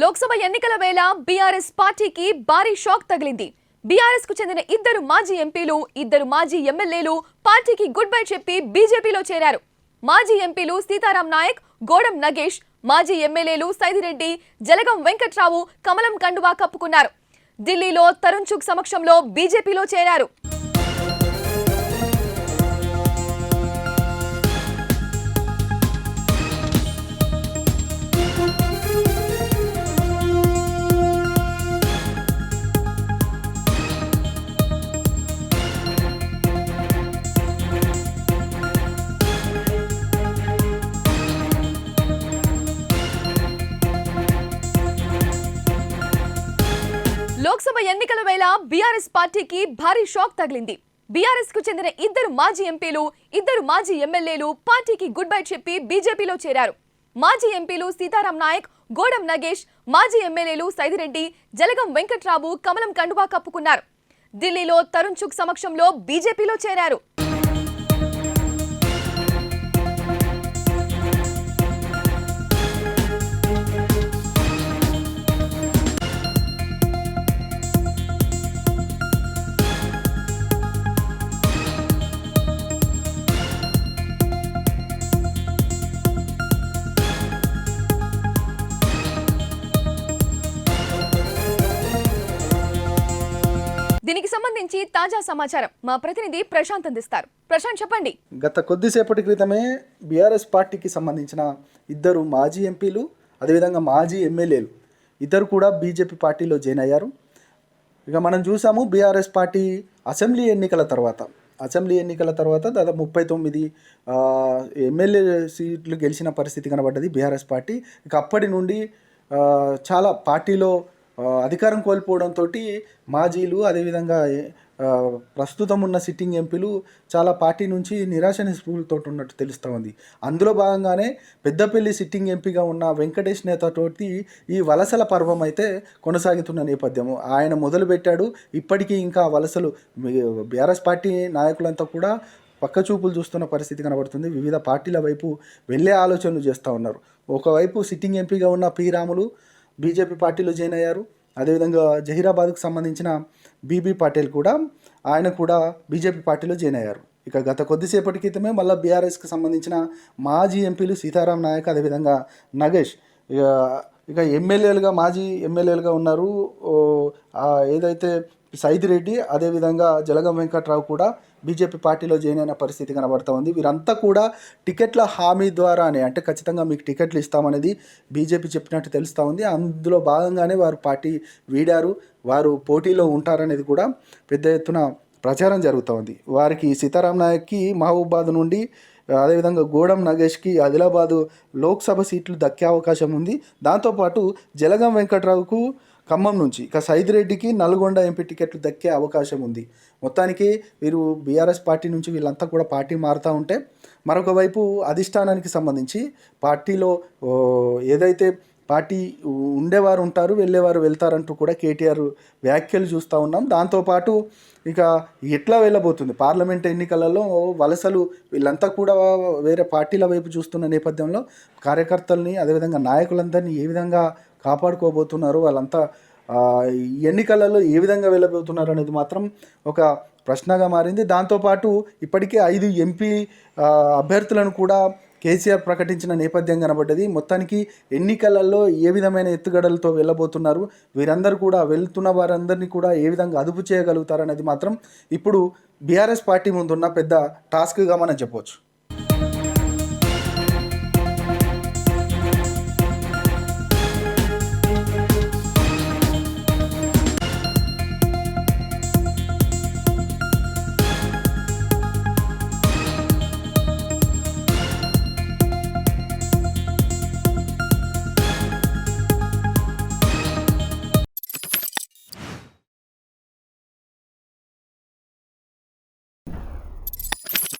లోక్సభ ఎన్నికల వేళ బీఆర్ఎస్ పార్టీకి భారీ షాక్ తగిలింది. బీఆర్ఎస్ కు చెందిన ఇద్దరు మాజీ ఎంపీలు, ఇద్దరు మాజీ ఎమ్మెల్యేలు పార్టీకి గుడ్ బై చెప్పి బీజేపీలో చేరారు. మాజీ ఎంపీలు సీతారాం నాయక్, గోడం నగేష్, మాజీ ఎమ్మెల్యేలు సైదిరెడ్డి, జలగం వెంకట్రావు కమలం కండువా కప్పుకున్నారు. ఢిల్లీలో తరుణ్ చుగ్ సమక్షంలో బీజేపీలో చేరారు. లోక్సభ ఎన్నికల వేళ బీఆర్ఎస్ పార్టీకి భారీ షాక్ తగిలింది. బీఆర్ఎస్ కు చెందిన ఇద్దరు మాజీ ఎంపీలు, ఇద్దరు మాజీ ఎమ్మెల్యేలు పార్టీకి గుడ్ బై చెప్పి బీజేపీలో చేరారు. మాజీ ఎంపీలు సీతారాం నాయక్, గోడం నగేష్, మాజీ ఎమ్మెల్యేలు సైదిరెడ్డి, జలగం వెంకట్రావు కమలం కండువా కప్పుకున్నారు. ఢిల్లీలో తరుణ్ చుగ్ సమక్షంలో బీజేపీలో చేరారు. దీనికి సంబంధించి తాజా సమాచారం మా ప్రతినిధి ప్రశాంత్ అందిస్తారు. ప్రశాంత్, చెప్పండి. గత కొద్దిసేపటి క్రితమే బీఆర్ఎస్ పార్టీకి సంబంధించిన ఇద్దరు మాజీ ఎంపీలు, అదేవిధంగా మాజీ ఎమ్మెల్యేలు ఇద్దరు కూడా బీజేపీ పార్టీలో జాయిన్ అయ్యారు. ఇక మనం చూసాము, బీఆర్ఎస్ పార్టీ అసెంబ్లీ ఎన్నికల తర్వాత దాదాపు 39 ఎమ్మెల్యే సీట్లు గెలిచిన పరిస్థితి కనబడ్డది బీఆర్ఎస్ పార్టీ. ఇక అప్పటి నుండి చాలా పార్టీలో అధికారం కోల్పోవడంతో మాజీలు, అదేవిధంగా ప్రస్తుతం ఉన్న సిట్టింగ్ ఎంపీలు చాలా పార్టీ నుంచి నిరాశ నిస్పృహలతో ఉన్నట్టు తెలుస్తూ ఉంది. అందులో భాగంగానే పెద్దపల్లి సిట్టింగ్ ఎంపీగా ఉన్న వెంకటేష్ నేతతోటి ఈ వలసల పర్వం అయితే కొనసాగుతున్న నేపథ్యము ఆయన మొదలుపెట్టాడు. ఇప్పటికీ ఇంకా వలసలు బీఆర్ఎస్ పార్టీ నాయకులంతా కూడా పక్కచూపులు చూస్తున్న పరిస్థితి కనబడుతుంది. వివిధ పార్టీల వైపు వెళ్ళే ఆలోచనలు చేస్తూ ఉన్నారు. ఒకవైపు సిట్టింగ్ ఎంపీగా ఉన్న పి రాములు బీజేపీ పార్టీలో జాయిన్ అయ్యారు. అదేవిధంగా జహీరాబాద్కు సంబంధించిన బీబీ పాటిల్ కూడా బీజేపీ పార్టీలో జాయిన్ అయ్యారు. ఇక గత కొద్దిసేపటి క్రితమే మళ్ళీ బీఆర్ఎస్కి సంబంధించిన మాజీ ఎంపీలు సీతారాం నాయక్, అదేవిధంగా నగేష్ ఇక మాజీ ఎమ్మెల్యేలుగా ఉన్నారు. ఏదైతే సైదిరెడ్డి, అదేవిధంగా జలగం వెంకట్రావు కూడా బీజేపీ పార్టీలో జాయిన్ అయిన పరిస్థితి కనబడుతూ ఉంది. వీరంతా కూడా టికెట్ల హామీ ద్వారానే, అంటే ఖచ్చితంగా మీకు టికెట్లు ఇస్తామనేది బీజేపీ చెప్పినట్టు తెలుస్తూ ఉంది. అందులో భాగంగానే వారు పార్టీ వీడారు, వారు పోటీలో ఉంటారనేది కూడా పెద్ద ఎత్తున ప్రచారం జరుగుతూ ఉంది. వారికి సీతారాం నాయక్కి మహబూబాద్ నుండి, అదేవిధంగా గోడం నగేష్కి ఆదిలాబాదు లోక్సభ సీట్లు దక్కే అవకాశం ఉంది. దాంతోపాటు జలగం వెంకట్రావుకు ఖమ్మం నుంచి, ఇక సైదిరెడ్డికి నల్గొండ ఎంపీ టికెట్లు దక్కే అవకాశం ఉంది. మొత్తానికి వీరు బీఆర్ఎస్ పార్టీ నుంచి వీళ్ళంతా కూడా పార్టీ మారుతూ ఉంటే, మరొక వైపు అధిష్టానానికి సంబంధించి పార్టీలో ఏదైతే పార్టీ ఉండేవారు ఉంటారు, వెళ్ళేవారు వెళ్తారంటూ కూడా కేటీఆర్ వ్యాఖ్యలు చూస్తూ ఉన్నాం. దాంతోపాటు ఇక ఎట్లా వెళ్ళబోతుంది పార్లమెంట్ ఎన్నికలలో వలసలు, వీళ్ళంతా కూడా వేరే పార్టీల వైపు చూస్తున్న నేపథ్యంలో కార్యకర్తల్ని, అదేవిధంగా నాయకులందరినీ ఏ విధంగా కాపాడుకోబోతున్నారు, వాళ్ళంతా ఎన్నికలలో ఏ విధంగా వెళ్ళబోతున్నారు అనేది మాత్రం ఒక ప్రశ్నగా మారింది. దాంతోపాటు ఇప్పటికే 5 ఎంపీ అభ్యర్థులను కూడా కేసీఆర్ ప్రకటించిన నేపథ్యం కనబడ్డది. మొత్తానికి ఎన్నికలలో ఏ విధమైన ఎత్తుగడలతో వెళ్ళబోతున్నారు, వీరందరూ కూడా వెళ్తున్న వారందరినీ కూడా ఏ విధంగా అదుపు చేయగలుగుతారనేది మాత్రం ఇప్పుడు బీఆర్ఎస్ పార్టీ ముందున్న పెద్ద టాస్క్గా మనం చెప్పవచ్చు.